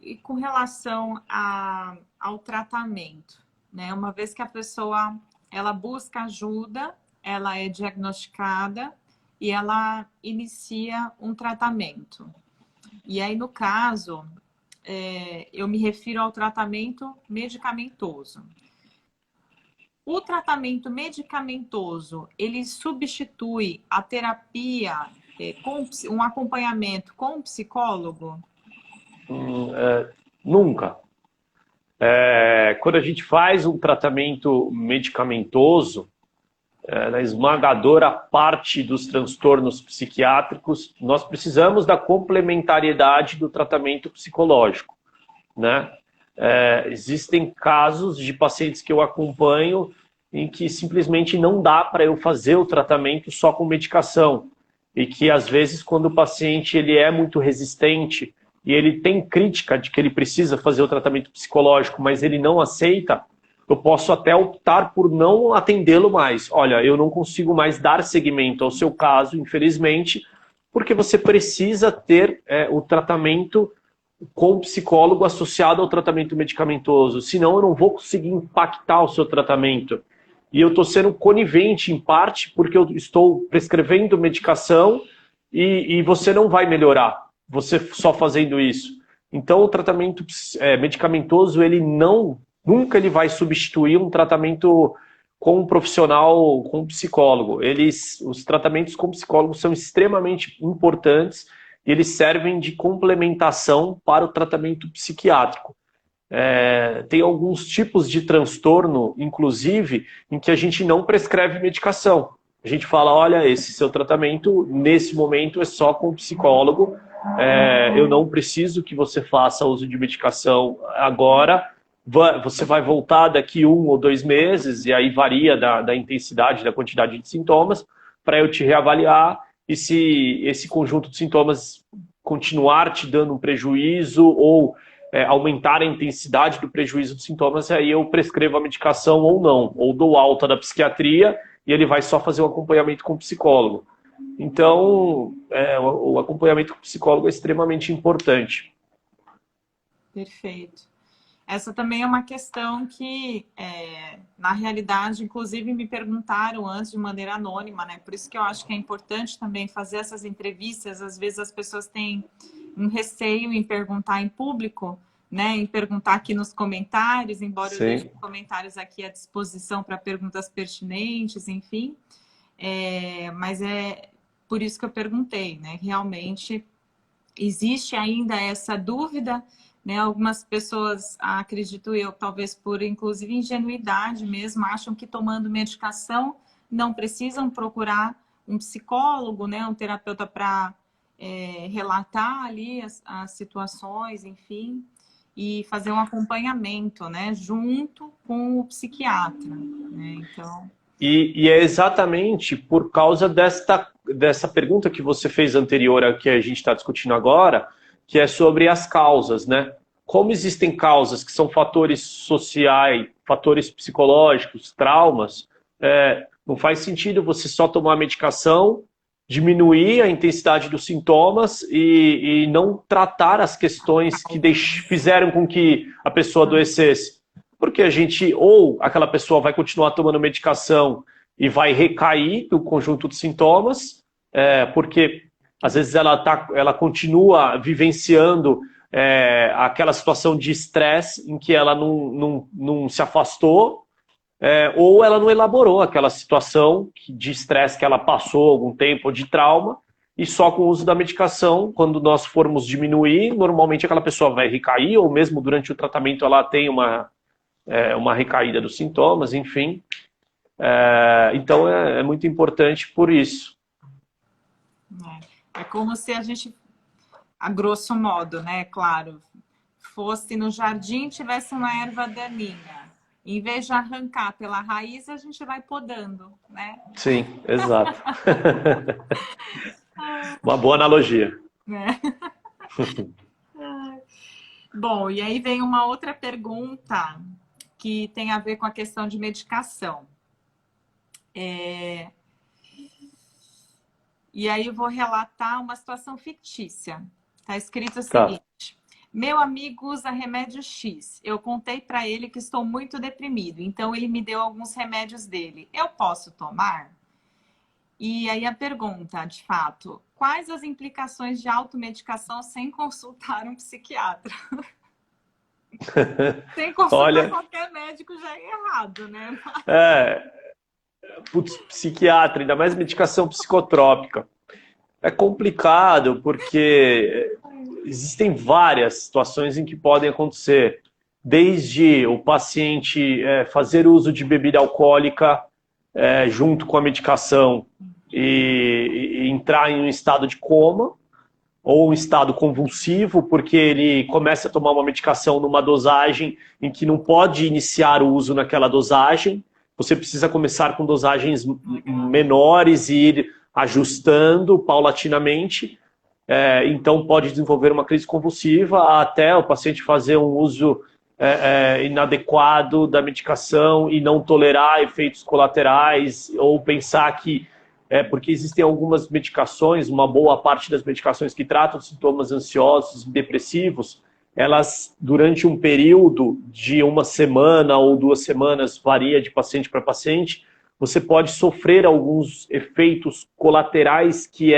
E com relação ao tratamento, né? Uma vez que a pessoa ela busca ajuda, ela é diagnosticada e ela inicia um tratamento. E aí, no caso, eu me refiro ao tratamento medicamentoso. O tratamento medicamentoso, ele substitui a terapia com um acompanhamento com um psicólogo? Nunca. Quando a gente faz um tratamento medicamentoso, na esmagadora parte dos transtornos psiquiátricos, nós precisamos da complementariedade do tratamento psicológico, né? Existem casos de pacientes que eu acompanho em que simplesmente não dá para eu fazer o tratamento só com medicação e que às vezes quando o paciente ele é muito resistente e ele tem crítica de que ele precisa fazer o tratamento psicológico, mas ele não aceita, eu posso até optar por não atendê-lo mais. Olha, eu não consigo mais dar seguimento ao seu caso, infelizmente, porque você precisa ter o tratamento com o psicólogo associado ao tratamento medicamentoso, senão eu não vou conseguir impactar o seu tratamento. E eu estou sendo conivente, em parte, porque eu estou prescrevendo medicação e você não vai melhorar, você só fazendo isso. Então, o tratamento medicamentoso, ele nunca ele vai substituir um tratamento com um profissional, com um psicólogo. Os tratamentos com psicólogo são extremamente importantes e eles servem de complementação para o tratamento psiquiátrico. Tem alguns tipos de transtorno, inclusive, em que a gente não prescreve medicação. A gente fala, olha, esse seu tratamento, nesse momento, é só com o psicólogo. Eu não preciso que você faça uso de medicação agora. Você vai voltar daqui 1 ou 2 meses, e aí varia da intensidade, da quantidade de sintomas, para eu te reavaliar. E se esse conjunto de sintomas continuar te dando um prejuízo ou aumentar a intensidade do prejuízo dos sintomas, aí eu prescrevo a medicação ou não, ou dou alta da psiquiatria e ele vai só fazer o acompanhamento com o psicólogo. Então, o acompanhamento com o psicólogo é extremamente importante. Perfeito. Essa também é uma questão que, na realidade, inclusive me perguntaram antes de maneira anônima, né? Por isso que eu acho que é importante também fazer essas entrevistas. Às vezes as pessoas têm um receio em perguntar em público, né? Em perguntar aqui nos comentários, embora eu deixe os comentários aqui à disposição para perguntas pertinentes, enfim. Mas é por isso que eu perguntei, né? Realmente existe ainda essa dúvida, né? Algumas pessoas, acredito eu, talvez por inclusive ingenuidade mesmo, acham que tomando medicação não precisam procurar um psicólogo, né? Um terapeuta para relatar ali as situações, enfim, e fazer um acompanhamento, né? Junto com o psiquiatra, né? Então... E é exatamente por causa dessa pergunta que você fez anterior a que a gente está discutindo agora, que é sobre as causas, né? Como existem causas que são fatores sociais, fatores psicológicos, traumas, não faz sentido você só tomar medicação, diminuir a intensidade dos sintomas e não tratar as questões que fizeram com que a pessoa adoecesse. Porque ou aquela pessoa vai continuar tomando medicação e vai recair no conjunto de sintomas, porque às vezes ela continua vivenciando aquela situação de estresse em que ela não se afastou, ou ela não elaborou aquela situação de estresse que ela passou algum tempo, ou de trauma, e só com o uso da medicação, quando nós formos diminuir, normalmente aquela pessoa vai recair, ou mesmo durante o tratamento ela tem uma recaída dos sintomas, enfim. Então é muito importante por isso. É como se a gente, a grosso modo, né, claro, fosse no jardim, tivesse uma erva daninha. Em vez de arrancar pela raiz, a gente vai podando, né? Sim, exato. Uma boa analogia. Bom, e aí vem uma outra pergunta que tem a ver com a questão de medicação. E aí eu vou relatar uma situação fictícia. Está escrito o seguinte: meu amigo usa remédio X. Eu contei para ele que estou muito deprimido, então ele me deu alguns remédios dele. Eu posso tomar? E aí a pergunta, de fato, quais as implicações de automedicação sem consultar um psiquiatra? Sem consultar Olha, qualquer médico já é errado, né? é, putz, psiquiatra, ainda mais medicação psicotrópica. É complicado porque existem várias situações em que podem acontecer. Desde o paciente fazer uso de bebida alcoólica junto com a medicação e entrar em um estado de coma, ou um estado convulsivo, porque ele começa a tomar uma medicação numa dosagem em que não pode iniciar o uso naquela dosagem. Você precisa começar com dosagens menores e ir ajustando paulatinamente. Então pode desenvolver uma crise convulsiva até o paciente fazer um uso inadequado da medicação e não tolerar efeitos colaterais ou pensar que porque existem algumas medicações, uma boa parte das medicações que tratam sintomas ansiosos e depressivos, elas, durante um período de uma semana ou 2 semanas, varia de paciente para paciente, você pode sofrer alguns efeitos colaterais que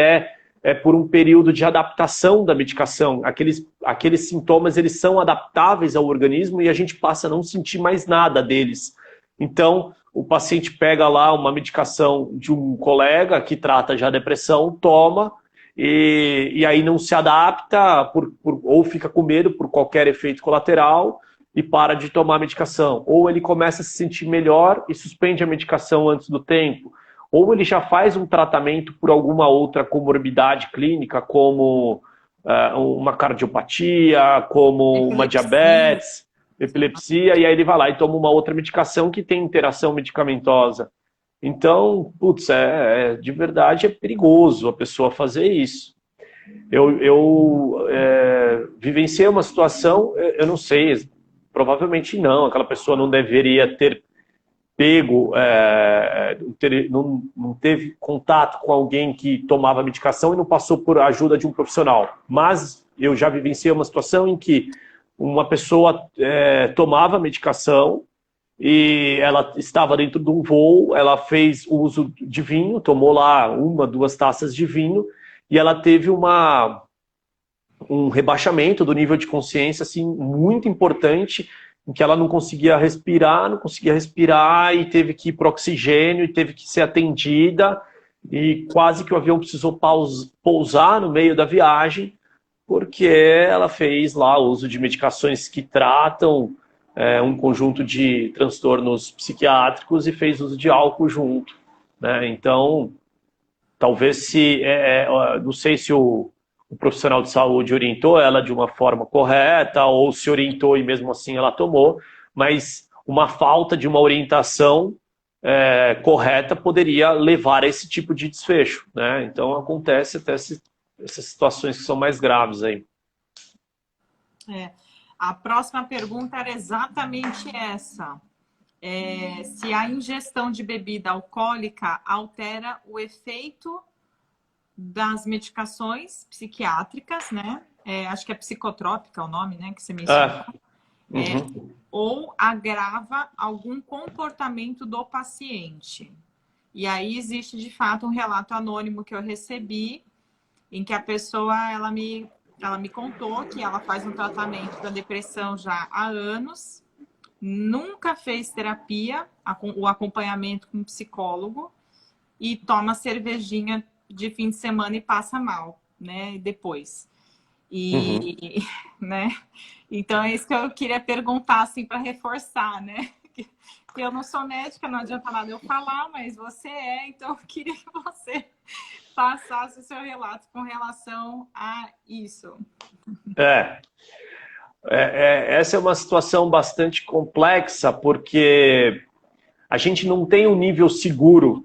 por um período de adaptação da medicação. Aqueles sintomas, eles são adaptáveis ao organismo e a gente passa a não sentir mais nada deles. Então, o paciente pega lá uma medicação de um colega que trata já a depressão, toma, e aí não se adapta ou fica com medo por qualquer efeito colateral e para de tomar a medicação. Ou ele começa a se sentir melhor e suspende a medicação antes do tempo. Ou ele já faz um tratamento por alguma outra comorbidade clínica, como uma cardiopatia, como uma diabetes, epilepsia, e aí ele vai lá e toma uma outra medicação que tem interação medicamentosa. Então, putz, de verdade é perigoso a pessoa fazer isso. Eu vivenciei uma situação, eu não sei, provavelmente não, aquela pessoa não deveria ter pego, não teve contato com alguém que tomava medicação e não passou por ajuda de um profissional. Mas eu já vivenciei uma situação em que uma pessoa tomava medicação e ela estava dentro de um voo, ela fez uso de vinho, tomou lá 1, 2 taças de vinho e ela teve um rebaixamento do nível de consciência assim, muito importante, em que ela não conseguia respirar e teve que ir para oxigênio e teve que ser atendida e quase que o avião precisou pousar no meio da viagem porque ela fez lá uso de medicações que tratam um conjunto de transtornos psiquiátricos e fez uso de álcool junto, né? Então, talvez não sei se o profissional de saúde orientou ela de uma forma correta ou se orientou e mesmo assim ela tomou, mas uma falta de uma orientação correta poderia levar a esse tipo de desfecho, né? Então acontece até essas situações que são mais graves aí. A próxima pergunta era exatamente essa. Se a ingestão de bebida alcoólica altera o efeito das medicações psiquiátricas, né? Acho que é psicotrópica o nome, né? Que você mencionou. Ou agrava algum comportamento do paciente. E aí existe, de fato, um relato anônimo que eu recebi em que a pessoa, ela me contou que ela faz um tratamento da depressão já há anos, nunca fez terapia, o acompanhamento com um psicólogo, e toma cervejinha de fim de semana e passa mal, né? Depois. Né? Então é isso que eu queria perguntar, assim, para reforçar, né? Que eu não sou médica, não adianta nada eu falar, mas você então eu queria que você passasse o seu relato com relação a isso. Essa é uma situação bastante complexa, porque a gente não tem um nível seguro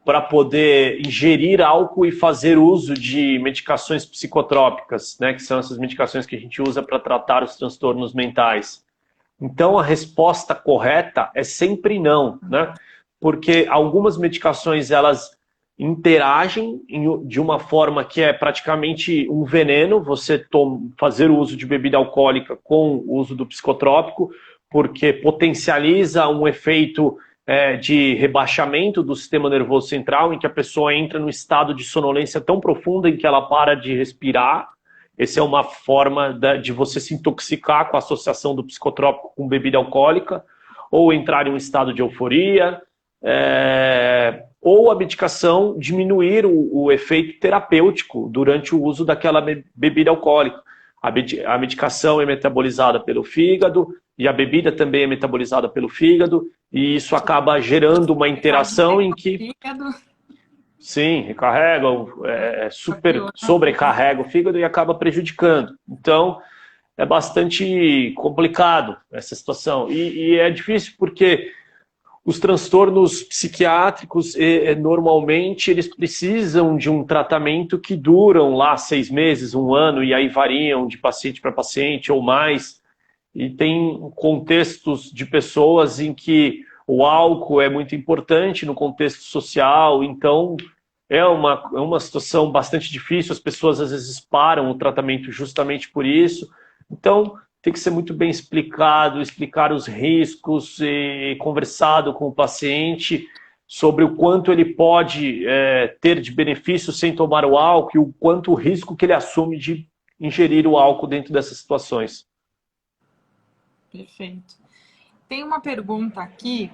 para poder ingerir álcool e fazer uso de medicações psicotrópicas, né, que são essas medicações que a gente usa para tratar os transtornos mentais. Então, a resposta correta é sempre não, né? Porque algumas medicações, elas interagem de uma forma que é praticamente um veneno, você fazer o uso de bebida alcoólica com o uso do psicotrópico, porque potencializa um efeito de rebaixamento do sistema nervoso central, em que a pessoa entra num estado de sonolência tão profunda em que ela para de respirar. Essa é uma forma de você se intoxicar com a associação do psicotrópico com bebida alcoólica, ou entrar em um estado de euforia, ou a medicação diminuir o efeito terapêutico durante o uso daquela bebida alcoólica. A medicação é metabolizada pelo fígado e a bebida também é metabolizada pelo fígado, e isso acaba gerando uma interação em que... Sim, recarrega, sobrecarrega o fígado e acaba prejudicando. Então, é bastante complicado essa situação. E é difícil porque os transtornos psiquiátricos, normalmente, eles precisam de um tratamento que duram lá 6 meses, 1 ano, e aí variam de paciente para paciente ou mais. E tem contextos de pessoas em que o álcool é muito importante no contexto social, então é uma situação bastante difícil, as pessoas às vezes param o tratamento justamente por isso. Então, tem que ser muito bem explicado, explicar os riscos, e conversado com o paciente sobre o quanto ele pode ter de benefício sem tomar o álcool e o quanto o risco que ele assume de ingerir o álcool dentro dessas situações. Perfeito. Tem uma pergunta aqui,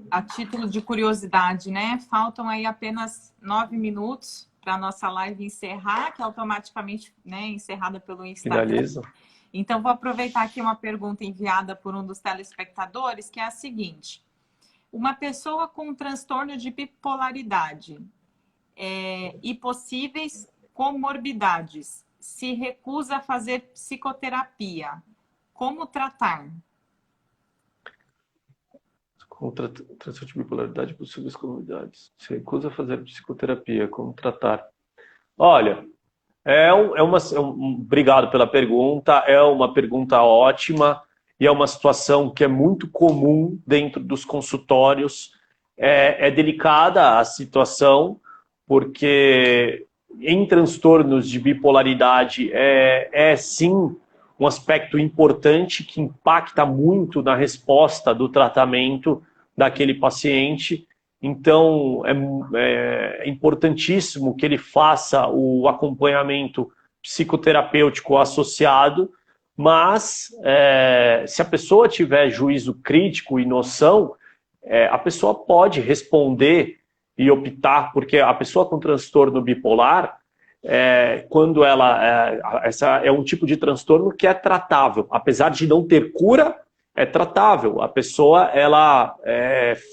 a título de curiosidade, né? Faltam aí apenas 9 minutos para a nossa live encerrar, que é automaticamente, né, encerrada pelo Instagram. Finaliza. Então, vou aproveitar aqui uma pergunta enviada por um dos telespectadores, que é a seguinte. Uma pessoa com transtorno de bipolaridade e possíveis comorbidades se recusa a fazer psicoterapia. Como tratar? Com transtorno de bipolaridade e possíveis comorbidades. Se recusa a fazer psicoterapia. Como tratar? Olha, obrigado pela pergunta. É uma pergunta ótima e é uma situação que é muito comum dentro dos consultórios. É delicada a situação, porque em transtornos de bipolaridade sim um aspecto importante que impacta muito na resposta do tratamento daquele paciente. Então, é importantíssimo que ele faça o acompanhamento psicoterapêutico associado, mas se a pessoa tiver juízo crítico e noção, a pessoa pode responder e optar, porque a pessoa com transtorno bipolar, quando essa é um tipo de transtorno que é tratável, apesar de não ter cura, é tratável. A pessoa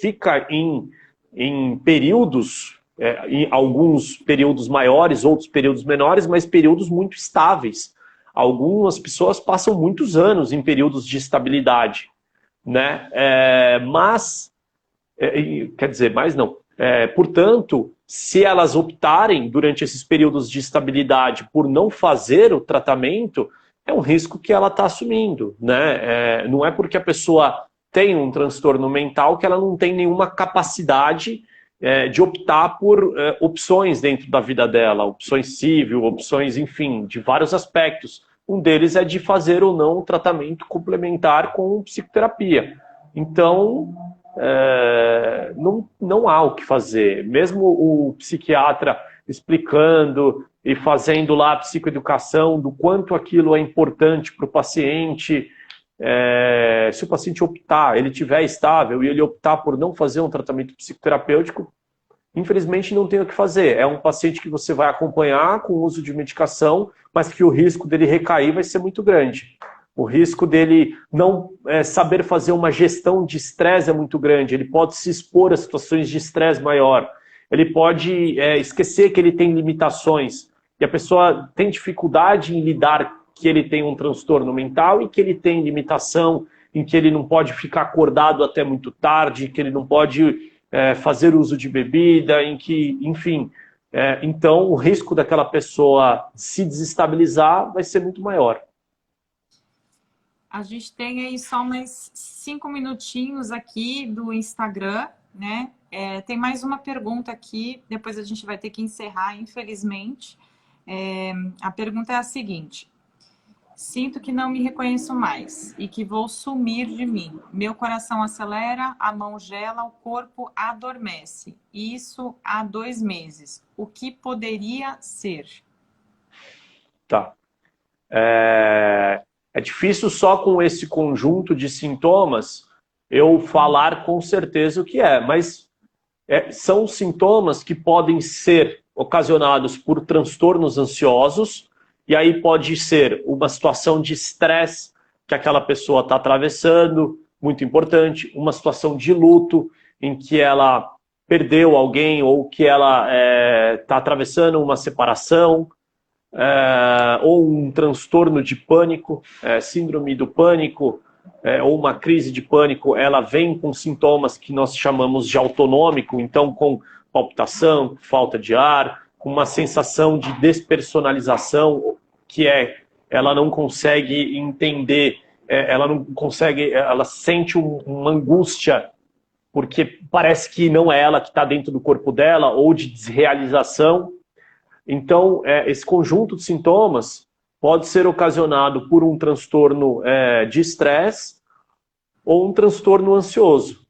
fica em períodos, em alguns períodos maiores, outros períodos menores, mas períodos muito estáveis. Algumas pessoas passam muitos anos em períodos de estabilidade, né? Portanto, se elas optarem durante esses períodos de estabilidade por não fazer o tratamento, é um risco que ela está assumindo, né? Não é porque a pessoa tem um transtorno mental que ela não tem nenhuma capacidade de optar por opções dentro da vida dela, opções civil, opções, enfim, de vários aspectos. Um deles é de fazer ou não um tratamento complementar com psicoterapia. Então, não há o que fazer. Mesmo o psiquiatra explicando e fazendo lá a psicoeducação do quanto aquilo é importante para o paciente, se o paciente optar, ele estiver estável e ele optar por não fazer um tratamento psicoterapêutico, infelizmente não tem o que fazer. É um paciente que você vai acompanhar com o uso de medicação, mas que o risco dele recair vai ser muito grande. O risco dele não saber fazer uma gestão de estresse é muito grande. Ele pode se expor a situações de estresse maior. Ele pode esquecer que ele tem limitações. E a pessoa tem dificuldade em lidar que ele tem um transtorno mental e que ele tem limitação, em que ele não pode ficar acordado até muito tarde, que ele não pode fazer uso de bebida, em que, enfim. Então, o risco daquela pessoa se desestabilizar vai ser muito maior. A gente tem aí só mais 5 minutinhos aqui do Instagram, né? Tem mais uma pergunta aqui, depois a gente vai ter que encerrar, infelizmente. A pergunta é a seguinte. Sinto que não me reconheço mais e que vou sumir de mim. Meu coração acelera, a mão gela, o corpo adormece. Isso há 2 meses. O que poderia ser? Tá. É difícil só com esse conjunto de sintomas eu falar com certeza o que é, mas são sintomas que podem ser ocasionados por transtornos ansiosos, e aí pode ser uma situação de estresse que aquela pessoa está atravessando, muito importante, uma situação de luto em que ela perdeu alguém ou que ela está atravessando uma separação, ou um transtorno de pânico, síndrome do pânico, ou uma crise de pânico, ela vem com sintomas que nós chamamos de autonômico, então com palpitação, falta de ar, com uma sensação de despersonalização, que ela não consegue entender, ela não consegue, ela sente uma angústia, porque parece que não é ela que está dentro do corpo dela, ou de desrealização. Então, esse conjunto de sintomas pode ser ocasionado por um transtorno de estresse ou um transtorno ansioso.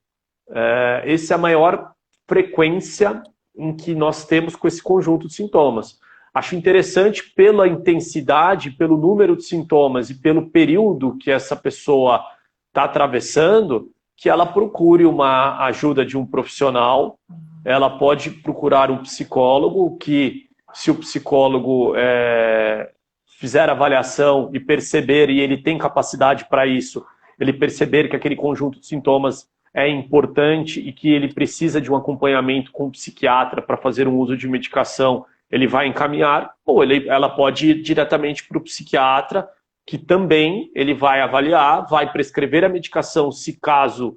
Essa é a maior frequência em que nós temos com esse conjunto de sintomas. Acho interessante pela intensidade, pelo número de sintomas e pelo período que essa pessoa está atravessando, que ela procure uma ajuda de um profissional. Ela pode procurar um psicólogo que, se o psicólogo fizer avaliação e perceber, e ele tem capacidade para isso, ele perceber que aquele conjunto de sintomas é importante e que ele precisa de um acompanhamento com um psiquiatra para fazer um uso de medicação, ele vai encaminhar, ou ela pode ir diretamente para o psiquiatra, que também ele vai avaliar, vai prescrever a medicação se caso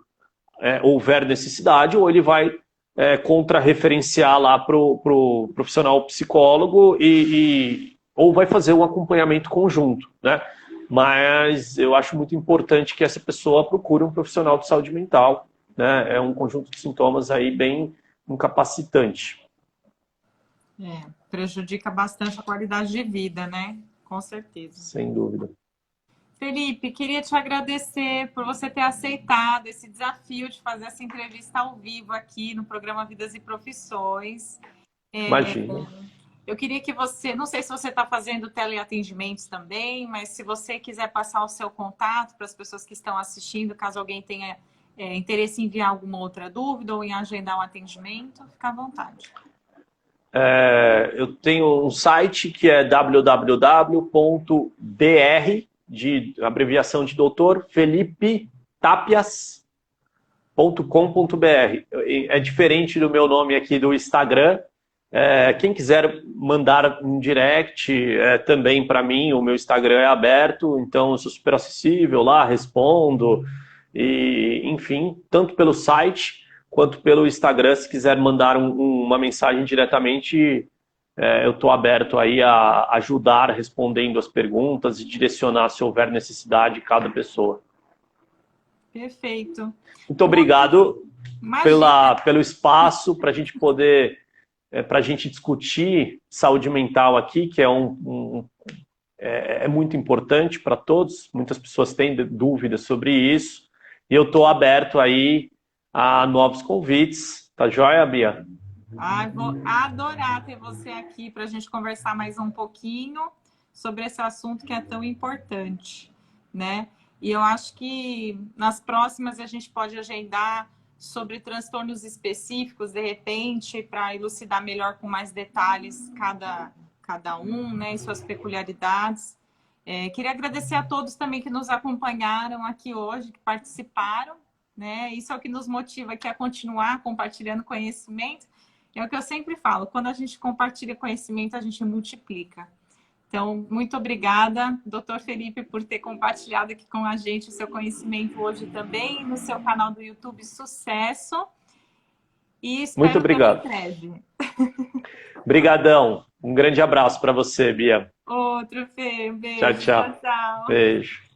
houver necessidade, ou ele vai contra-referenciar lá para o profissional psicólogo ou vai fazer um acompanhamento conjunto, né? Mas eu acho muito importante que essa pessoa procure um profissional de saúde mental, né? É um conjunto de sintomas aí bem incapacitante. Prejudica bastante a qualidade de vida, né? Com certeza. Sem dúvida. Felipe, queria te agradecer por você ter aceitado esse desafio de fazer essa entrevista ao vivo aqui no programa Vidas e Profissões. Imagina. Eu queria que você, não sei se você está fazendo teleatendimentos também, mas se você quiser passar o seu contato para as pessoas que estão assistindo, caso alguém tenha interesse em enviar alguma outra dúvida ou em agendar um atendimento, fica à vontade. Eu tenho um site que é www.dr, de abreviação de doutor, felipetapias.com.br. É diferente do meu nome aqui do Instagram. Quem quiser mandar um direct também para mim, o meu Instagram é aberto, então eu sou super acessível lá, respondo, e, enfim, tanto pelo site quanto pelo Instagram, se quiser mandar uma mensagem diretamente, eu estou aberto aí a ajudar respondendo as perguntas e direcionar se houver necessidade de cada pessoa. Perfeito. Muito obrigado pelo espaço para a gente poder... para a gente discutir saúde mental aqui, que é muito importante para todos. Muitas pessoas têm dúvidas sobre isso. E eu estou aberto aí a novos convites. Tá joia, Bia? Vou adorar ter você aqui para a gente conversar mais um pouquinho sobre esse assunto que é tão importante, né? E eu acho que nas próximas a gente pode agendar sobre transtornos específicos, de repente, para elucidar melhor com mais detalhes cada um, né, e suas peculiaridades. Queria agradecer a todos também que nos acompanharam aqui hoje, que participaram, né? Isso é o que nos motiva aqui a continuar compartilhando conhecimento. É o que eu sempre falo, quando a gente compartilha conhecimento, a gente multiplica. Então, muito obrigada, Dr. Felipe, por ter compartilhado aqui com a gente o seu conhecimento hoje também, no seu canal do YouTube. Sucesso! E espero muito obrigado. Em breve. Obrigadão. Um grande abraço para você, Bia. Outro, Fê. Um beijo. Tchau, tchau. Tchau. Beijo.